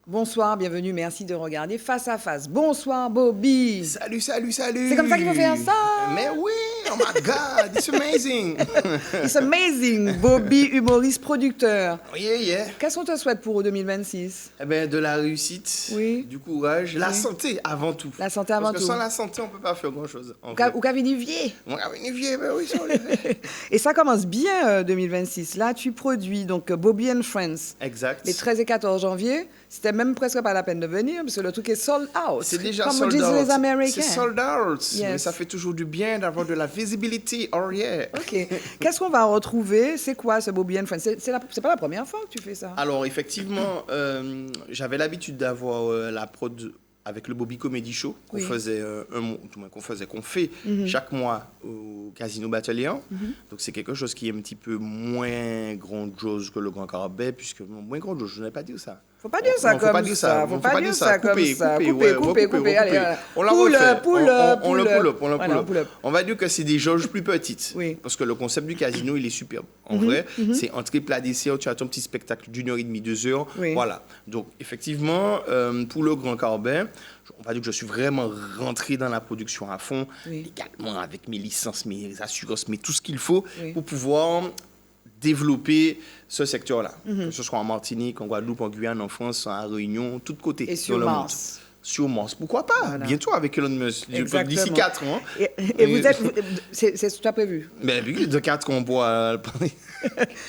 Bonsoir, bienvenue, merci de regarder Face à Face. Bonsoir Bobby. Salut, salut, salut. C'est comme ça qu'il faut faire ça. Mais oui, oh my God, it's amazing. It's amazing, Bobby, humoriste, producteur. Yeah, yeah. Qu'est-ce qu'on te souhaite pour 2026? Eh bien, de la réussite, Oui. du courage, la santé avant tout. La santé avant Parce que tout. sans la santé, on ne peut pas faire grand-chose. Ou Cavinivier. Ben oui, ça, on le fait. Et ça commence bien 2026. Là, tu produis donc Bobby and Friends. Exact. Les 13 et 14 janvier. C'était même presque pas la peine de venir parce que le truc est sold out. C'est déjà comme sold disent out. les Américains. C'est sold out. Yes. Mais ça fait toujours du bien d'avoir de la visibilité. Oh yeah. Ok. Qu'est-ce qu'on va retrouver? C'est quoi ce Bobby and Friends? C'est pas la première fois que tu fais ça. Alors, effectivement, j'avais l'habitude d'avoir la prod avec le Bobby Comedy Show qu'on Oui. faisait qu'on fait chaque mois au Casino Batelier. Donc c'est quelque chose qui est un petit peu moins grandiose que le Grand Carabet, puisque moins grandiose, je n'ai pas dit ça. Faut pas dire ça Non, faut comme pas dire ça. Faut pas dire ça comme ça. Couper. Allez, On la pull refait. up, pull up. On le pull up, on le Voilà, pull up. On va dire que c'est des jauges plus petites. Oui. Parce que le concept du casino, il est superbe. En vrai, c'est entrée, plat, dessert, tu as ton petit spectacle d'1h30, 2h. Oui. Voilà. Donc, effectivement, pour le Grand Carbet, on va dire que je suis vraiment rentré dans la production à fond, Oui. également avec mes licences, mes assurances, mais tout ce qu'il faut Oui. pour pouvoir développer ce secteur-là. Que ce soit en Martinique, en Guadeloupe, en Guyane, en France, à Réunion, tous côtés. Et sur dans le monde. Mars. Sur Mars. Pourquoi pas? Voilà. Bientôt avec Elon Musk. Exactement. D'ici 4 ans. Et vous êtes... C'est ce que tu as prévu. Ben oui, de 4 ans, on pourra parler.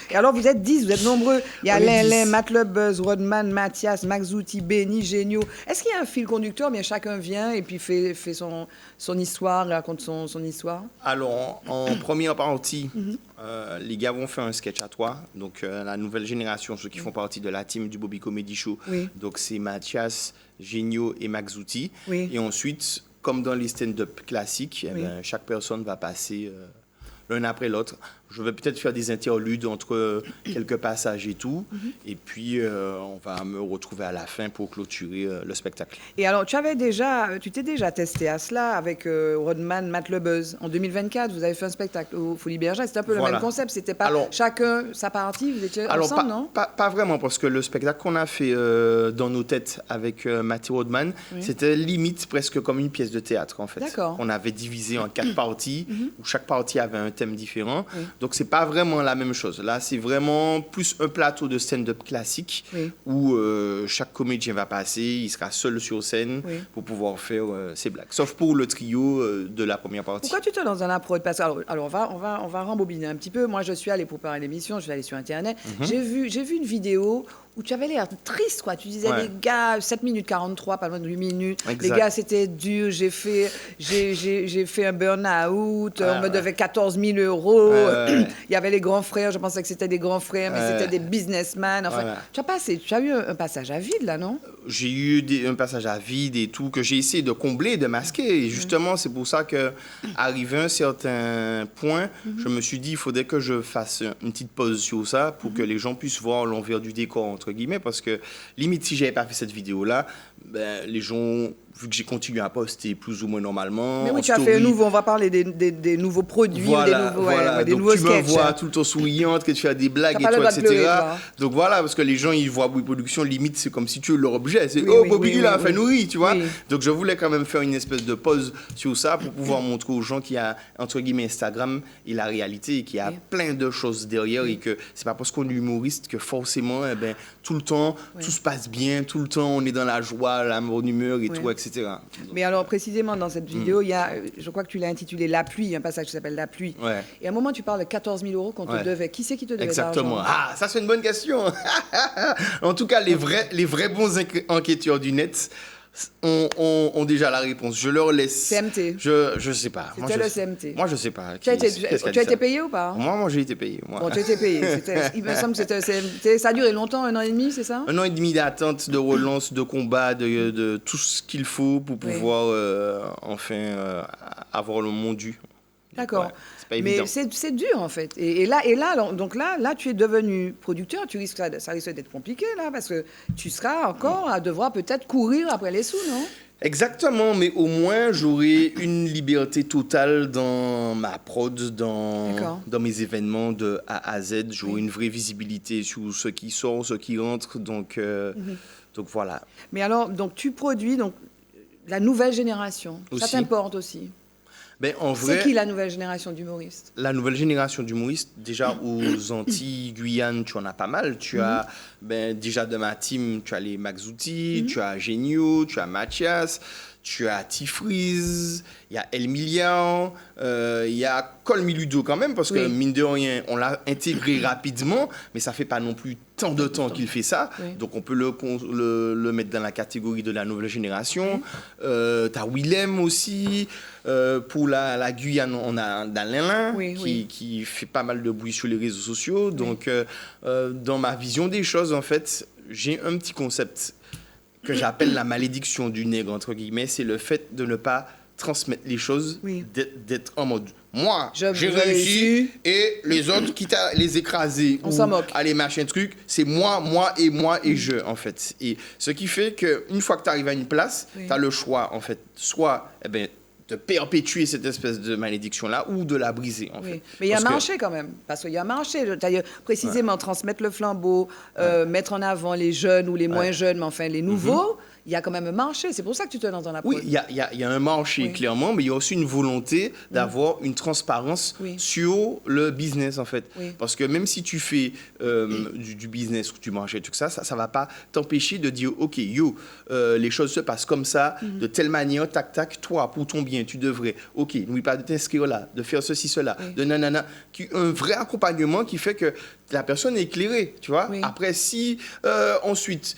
Et alors, vous êtes 10, vous êtes nombreux. Il y a On est Lin, 10. Matt Le Buzz, Rodman, Mathias, Maxouti, Benny, Génio. Est-ce qu'il y a un fil conducteur? Bien, chacun vient et puis fait son histoire, raconte son histoire. Alors, en première partie, les gars vont faire un sketch à toi. Donc, la nouvelle génération, ceux qui font partie de la team du Bobby Comedy Show. Oui. Donc, c'est Mathias, Génio et Maxouti. Oui. Et ensuite, comme dans les stand-up classiques, eh Oui. ben, chaque personne va passer l'un après l'autre. Je vais peut-être faire des interludes entre quelques passages et tout. Et puis, on va me retrouver à la fin pour clôturer le spectacle. Et alors, tu t'es déjà testé à cela avec Rodman, Matt Le Buzz. En 2024, vous avez fait un spectacle au Folie Bergère. C'était un peu le Voilà. même concept. C'était pas Alors- chacun sa partie, vous étiez Alors, ensemble, non? pas vraiment, parce que le spectacle qu'on a fait dans nos têtes avec Mathieu Rodman, Oui. c'était limite presque comme une pièce de théâtre, en fait. D'accord. On avait divisé en 4 parties, où chaque partie avait un thème différent. Oui. Donc, c'est pas vraiment la même chose. Là, c'est vraiment plus un plateau de stand-up classique, Oui. où chaque comédien va passer, il sera seul sur scène Oui. pour pouvoir faire ses blagues. Sauf pour le trio de la première partie. Pourquoi tu te lances dans la prod? Parce que, alors on va rembobiner un petit peu. Moi, je suis allée préparer l'émission, je suis allée sur Internet. J'ai vu une vidéo où tu avais l'air triste, quoi. Tu disais, Ouais. les gars, 7 minutes 43, pas loin de 8 minutes. Exact. Les gars, c'était dur. J'ai fait un burn-out. On me devait 14 000 euros. Ouais. Il y avait les grands frères. Je pensais que c'était des grands frères, mais Ouais. c'était des businessmen. Enfin, Voilà. tu as eu un passage à vide, là, non? J'ai eu un passage à vide et tout que j'ai essayé de combler, de masquer. Et justement, c'est pour ça que, arrivé à un certain point, je me suis dit il faudrait que je fasse une petite pause sur ça pour que les gens puissent voir l'envers du décor, entre guillemets. Parce que, limite, si j'avais pas fait cette vidéo-là, ben, les gens, vu que j'ai continué à poster plus ou moins normalement. Mais oui, en tu as fait story, un nouveau. On va parler des nouveaux produits, voilà, des nouveaux, voilà. des Donc nouveaux tu me sketchs. vois tout le temps souriante, que tu fais des blagues T'as et pas le tout, droit de etc. pleurer, toi. Donc voilà, parce que les gens, ils voient Bouygues Production, limite, c'est comme si tu es leur objet. C'est, Oui, oh, oui, Bobby, oui, il a oui, fait oui. nourrir, tu vois. Oui. Donc je voulais quand même faire une espèce de pause sur ça pour pouvoir montrer aux gens qu'il y a, entre guillemets, Instagram et la réalité et qu'il y a Oui. plein de choses derrière et que c'est pas parce qu'on est humoriste que forcément, eh ben, tout le temps, Oui. tout se passe bien, tout le temps, on est dans la joie, la bonne humeur et Oui. tout, etc. Donc, Mais alors, précisément, dans cette vidéo, il y a, je crois que tu l'as intitulé La pluie, il y a un passage qui s'appelle La pluie. Ouais. Et à un moment, tu parles de 14 000 euros qu'on te Ouais. devait. Qui c'est qui te devait Exactement. cet argent? Ah, ça c'est une bonne question. En tout cas, les vrais bons enquêteurs du net ont déjà la réponse. Je leur laisse. CMT. Je sais pas. C'était le CMT. Moi, je sais pas. Tu as été, Qu'est-ce qu'elle tu as été sait payé ou pas? Moi, j'ai été payé. Moi. Bon, tu as été payé. Il me semble que c'était le CMT. Ça a duré longtemps, 1 an et demi, c'est ça? 1 an et demi d'attente, de relance, de combat, de tout ce qu'il faut pour Oui. pouvoir enfin avoir le monde dû. D'accord. Ouais, c'est pas Mais évident. c'est dur, en fait. Donc là, tu es devenu producteur. Tu risques, ça risque d'être compliqué, là, parce que tu seras encore à devoir peut-être courir après les sous, non? Exactement, mais au moins j'aurai une liberté totale dans ma prod, D'accord. dans mes événements de A à Z. J'aurai Oui. une vraie visibilité sur ce qui sort, ce qui rentre. Donc voilà. Mais alors, donc tu produis donc, la nouvelle génération. Ça Aussi. t'importe aussi. Ben, en C'est vrai, qui la nouvelle génération d'humoristes? la nouvelle génération d'humoristes, déjà aux Antilles, Guyane, tu en as pas mal. Tu as, déjà de ma team, tu as les Maxouti, tu as Genio, tu as Mathias, tu as Tifriz, il y a El Milian, il y a Colmi Ludo quand même, parce que Oui. mine de rien, on l'a intégré rapidement, mais ça fait pas non plus tant de temps qu'il fait ça. Oui. Donc on peut le mettre dans la catégorie de la nouvelle génération. Tu as Willem aussi. Pour la Guyane, on a Dalin Oui, oui. qui fait pas mal de bruit sur les réseaux sociaux. Donc, dans ma vision des choses, en fait, j'ai un petit concept que j'appelle la malédiction du nègre, entre guillemets. C'est le fait de ne pas transmettre les choses, Oui. d'être en mode moi, Je j'ai réussis. réussi et les autres, quitte à les écraser On ou s'en moque. à les machin truc, c'est moi et je, en fait. Et ce qui fait qu'une fois que tu arrives à une place, Oui. tu as le choix, en fait. Soit, eh ben, de perpétuer cette espèce de malédiction-là ou de la briser, en Oui. fait. Mais il y a un Parce que- marché quand même, parce qu'il y a un marché. D'ailleurs, précisément, transmettre le flambeau, mettre en avant les jeunes ou les moins jeunes, mais enfin les nouveaux, il y a quand même un marché. C'est pour ça que tu te lances dans la Oui, prod. il y a un marché, Oui. clairement, mais il y a aussi une volonté d'avoir une transparence Oui. sur le business, en fait. Oui. Parce que même si tu fais du business ou tu manges et tout ça, ça va pas t'empêcher de dire, OK, les choses se passent comme ça, de telle manière, tac, tac, toi, pour ton bien, tu devrais, OK, n'oublie pas de t'inscrire là, de faire ceci, cela, Oui. de nanana. Un vrai accompagnement qui fait que la personne est éclairée, tu vois. Oui. Après, si ensuite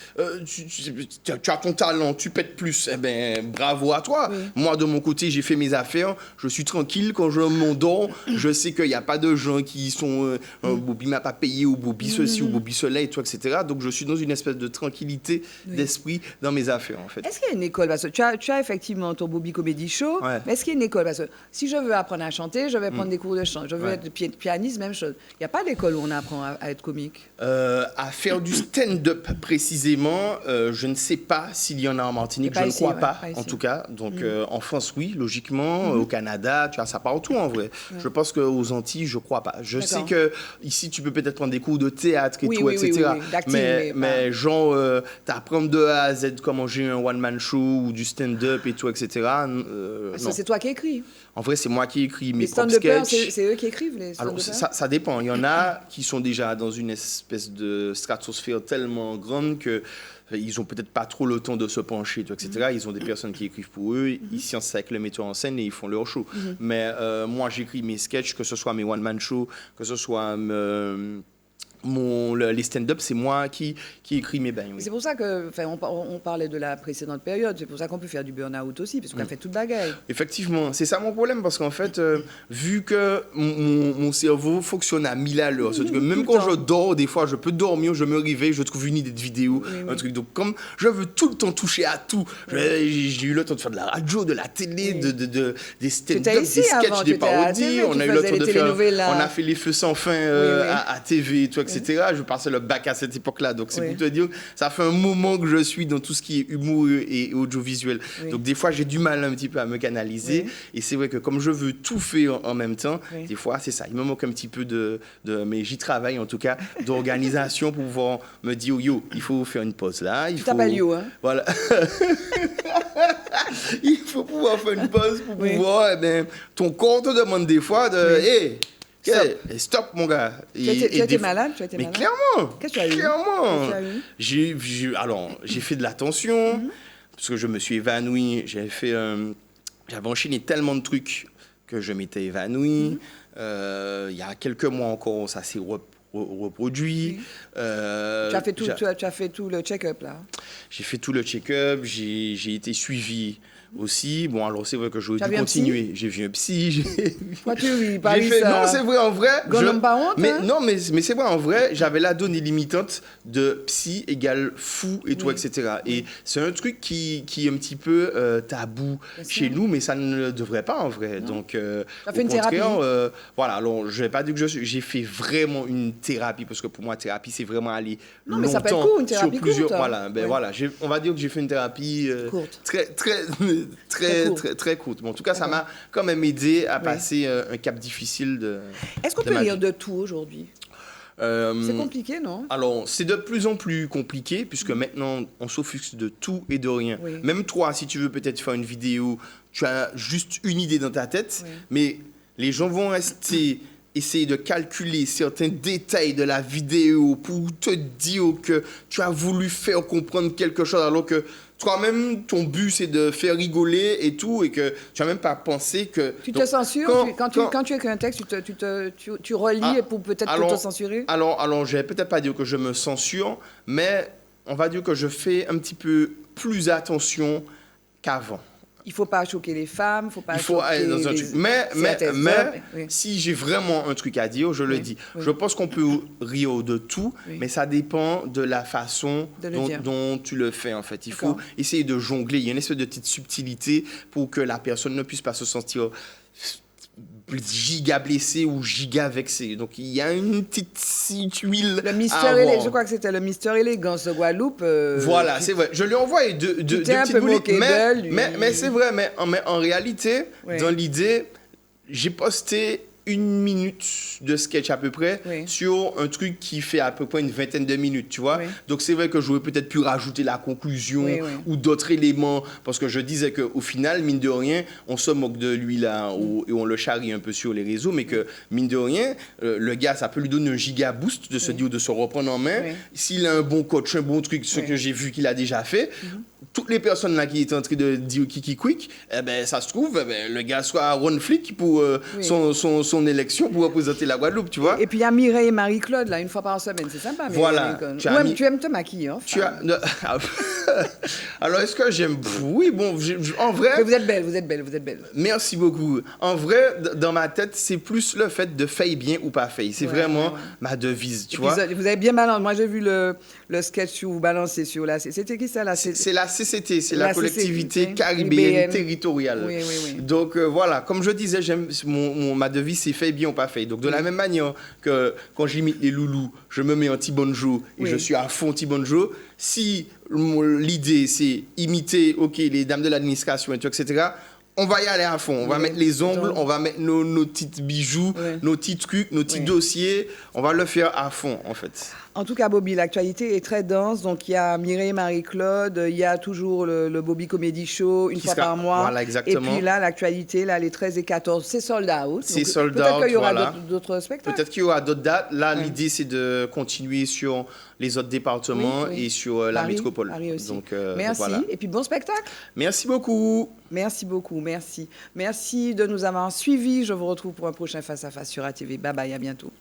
tu as ton talent, tu pètes plus, eh ben bravo à toi. Oui. Moi, de mon côté, j'ai fait mes affaires, je suis tranquille quand je m'endors. Je sais qu'il n'y a pas de gens qui sont Bobby m'a pas payé ou Bobby ceci ou Bobby cela et tout, etc. Donc, je suis dans une espèce de tranquillité d'esprit dans mes affaires, en fait. Est-ce qu'il y a une école? Parce que tu as effectivement ton Bobby Comedy Show, Ouais. mais est-ce qu'il y a une école? Parce que si je veux apprendre à chanter, je vais prendre des cours de chant. Je veux Ouais. être pianiste, même chose. Il n'y a pas d'école où on apprend à être comique. À faire du stand-up précisément, je ne sais pas s'il y en a en Martinique, Et pas je ne ici, crois ouais, pas pas ici. en tout cas. Donc en France, oui, logiquement, au Canada, tu vois, ça partout en vrai. Je pense qu'aux Antilles, je ne crois pas. Je sais D'accord. que ici, tu peux peut-être prendre des cours de théâtre et Oui, tout, oui, oui, etc. oui, oui, d'acting, mais mais pas- genre, t'apprendre de A à Z comment gérer un one-man show ou du stand-up et tout, etc. Parce non. que c'est toi qui écris. En vrai, c'est moi qui écris mes Les propres stand-uppers, sketchs. c'est eux qui écrivent les Alors, stand-uppers? ça dépend. Il y en a qui sont déjà dans une espèce de stratosphère tellement grande que ils ont peut-être pas trop le temps de se pencher, tout, etc. Ils ont des personnes qui écrivent pour eux. Ils s'y avec le metteur en scène et ils font leur show. Mais moi, j'écris mes sketchs, que ce soit mes one-man shows, que ce soit les stand-up, c'est moi qui écris mes bains. Oui. C'est pour ça que, enfin, on parlait de la précédente période. C'est pour ça qu'on peut faire du burn-out aussi, parce qu'on a fait toute bagaille. Effectivement, c'est ça mon problème, parce qu'en fait, vu que mon cerveau fonctionne à 1000 à l'heure, c'est-à-dire que même quand je dors, des fois, je peux dormir, je me réveille, je trouve une idée de vidéo, un truc. Donc, comme je veux tout le temps toucher à tout, j'ai eu le temps de faire de la radio, de la télé, des stand-up, des ici sketchs, avant, des tu étais à la parodies. TV, On tu a eu le faisais temps les de faire. telenovelas. On a fait les feux sans fin oui. à TV et tout, etc. Je passais le bac à cette époque-là. Donc, c'est Oui. pour te dire, ça fait un moment que je suis dans tout ce qui est humour et audiovisuel. Oui. Donc, des fois, j'ai du mal un petit peu à me canaliser. Oui. Et c'est vrai que comme je veux tout faire en même temps, Oui. des fois, c'est ça. Il me manque un petit peu mais j'y travaille en tout cas, d'organisation pour pouvoir me dire, il faut faire une pause là. Tu t'appelles Yo, hein? Voilà. Il faut pouvoir faire une pause pour Oui. pouvoir, ton corps te demande des fois de, Oui. hey, Stop. stop mon gars. Tu as été malade? Tu as été Mais malade? clairement. Qu'est-ce que tu as eu? Clairement. Qu'est-ce que tu as eu? Alors, j'ai fait de la tension, parce que je me suis évanoui. J'avais enchaîné tellement de trucs que je m'étais évanoui. Il y a quelques mois encore, ça s'est reproduit. Oui. Tu as fait tout le check-up, là. J'ai fait tout le check-up, j'ai été suivi aussi. Bon, alors c'est vrai que j'aurais Tu as dû vu un psy? continuer. J'ai vu un psy. Pourquoi tu ris? Pas J'ai fait, ça. non, c'est vrai, en vrai. Gomme pas honte, mais, hein? non, mais c'est vrai, en vrai, j'avais la donnée limitante de psy égale fou et tout, Oui. etc. Et c'est un truc qui est un petit peu tabou Bien chez sûr. nous, mais ça ne le devrait pas en vrai. Non. Donc, T'as au fait une contraire, thérapie? voilà, alors je vais pas dire que j'ai fait vraiment une thérapie, parce que pour moi, thérapie, c'est vraiment aller Non, mais ça peut être longtemps court, une thérapie sur plusieurs. courte, hein. Voilà, ben Ouais. voilà, on va dire que j'ai fait une thérapie Courte. très, très, Très courte. très courte. Bon, en tout cas, ça D'accord. m'a quand même aidé à Oui. passer un cap difficile de. Est-ce qu'on de peut ma rire vie. de tout aujourd'hui? Euh, C'est compliqué, non? alors, c'est de plus en plus compliqué puisque maintenant, on s'offusque de tout et de rien. Oui. Même toi, si tu veux peut-être faire une vidéo, tu as juste une idée dans ta tête, Oui. mais les gens vont rester essayer de calculer certains détails de la vidéo pour te dire que tu as voulu faire comprendre quelque chose alors que toi-même, ton but, c'est de faire rigoler et tout, et que tu n'as même pas pensé que... Tu Donc, te censures? Quand tu écris un texte, tu relis Ah, pour peut-être alors- te censurer? Alors, je vais peut-être pas dire que je me censure, mais on va dire que je fais un petit peu plus attention qu'avant. Il faut pas choquer les femmes, faut pas Il faut aller dans un choquer truc. Mais certaines œuvres. Oui. si j'ai vraiment un truc à dire, je le Oui, dis. oui. Je pense qu'on peut rire de tout, Oui. mais ça dépend de la façon De le dire. dont tu le fais, en fait. Il faut D'accord. essayer de jongler. Il y a une espèce de petite subtilité pour que la personne ne puisse pas se sentir giga blessée ou giga vexée. Donc, il y a une petite huile Le à mystère avoir. je crois que c'était le mystère élégance de Guadeloupe. Voilà, c'est vrai. Je lui ai envoyé deux t'es un petites peu boulettes, moqué d'elle, lui. mais c'est vrai. Mais en réalité, Oui. dans l'idée, j'ai posté 1 minute de sketch à peu près Oui. sur un truc qui fait à peu près une vingtaine de minutes, tu vois. Oui. Donc c'est vrai que j'aurais peut-être pu rajouter la conclusion Oui, oui. ou d'autres éléments, parce que je disais qu'au final, mine de rien, on se moque de lui là et on le charrie un peu sur les réseaux, mais que mine de rien, le gars, ça peut lui donner un giga boost de se dire, de se reprendre en main. Oui. S'il a un bon coach, un bon truc, ce Oui. que j'ai vu qu'il a déjà fait, toutes les personnes là qui étaient en train de dire kiki quick, eh ben, ça se trouve, eh ben, le gars soit à Ron Flick pour Oui. son élection pour représenter la Guadeloupe, tu vois. Et puis il y a Mireille et Marie-Claude, là, une fois par semaine. C'est sympa, Mireille Voilà. et Marie-Claude. Tu as mis- Tu aimes te maquiller, hein, Tu femme. as... Alors, est-ce que j'aime... Oui, bon, en vrai... Mais vous êtes belle, vous êtes belle, vous êtes belle. Merci beaucoup. En vrai, dans ma tête, c'est plus le fait de faire bien ou pas faire. C'est Ouais, vraiment ouais. ma devise, tu Et puis, vois. vous avez bien balancé. Moi, j'ai vu le sketch où vous balancez sur la... C'était qui ça, là? C'est la CCT, c'est la La collectivité CCT, caribéenne IBN. territoriale. Oui, oui, oui. Donc voilà, comme je disais, ma devise, c'est fait bien ou pas fait. Donc de la même manière que quand j'imite les loulous, je me mets en Tibonjo et Oui. je suis à fond Tibonjo. Si l'idée, c'est imiter, ok, les dames de l'administration et tout, etc., on va y aller à fond. On va Oui. mettre les ongles, Donc- on va mettre nos petits bijoux, Oui. nos petits trucs, nos petits Oui. dossiers. On va le faire à fond, en fait. En tout cas, Bobby, l'actualité est très dense. Donc, il y a Mireille et Marie-Claude, il y a toujours le Bobby Comedy Show, une Qui fois sera- par mois. voilà, exactement. Et puis là, l'actualité, là, les 13 et 14, c'est sold out. C'est Donc, sold peut-être out, qu'il y aura voilà. d'autres spectacles. Peut-être qu'il y aura d'autres dates. Là, Ouais. l'idée, c'est de continuer sur les autres départements Oui, oui. et sur la Paris, métropole. Paris aussi. Donc, Merci. voilà. Et puis, bon spectacle. Merci beaucoup. Merci beaucoup. Merci. Merci de nous avoir suivis. Je vous retrouve pour un prochain Face à Face sur ATV. Bye bye, à bientôt.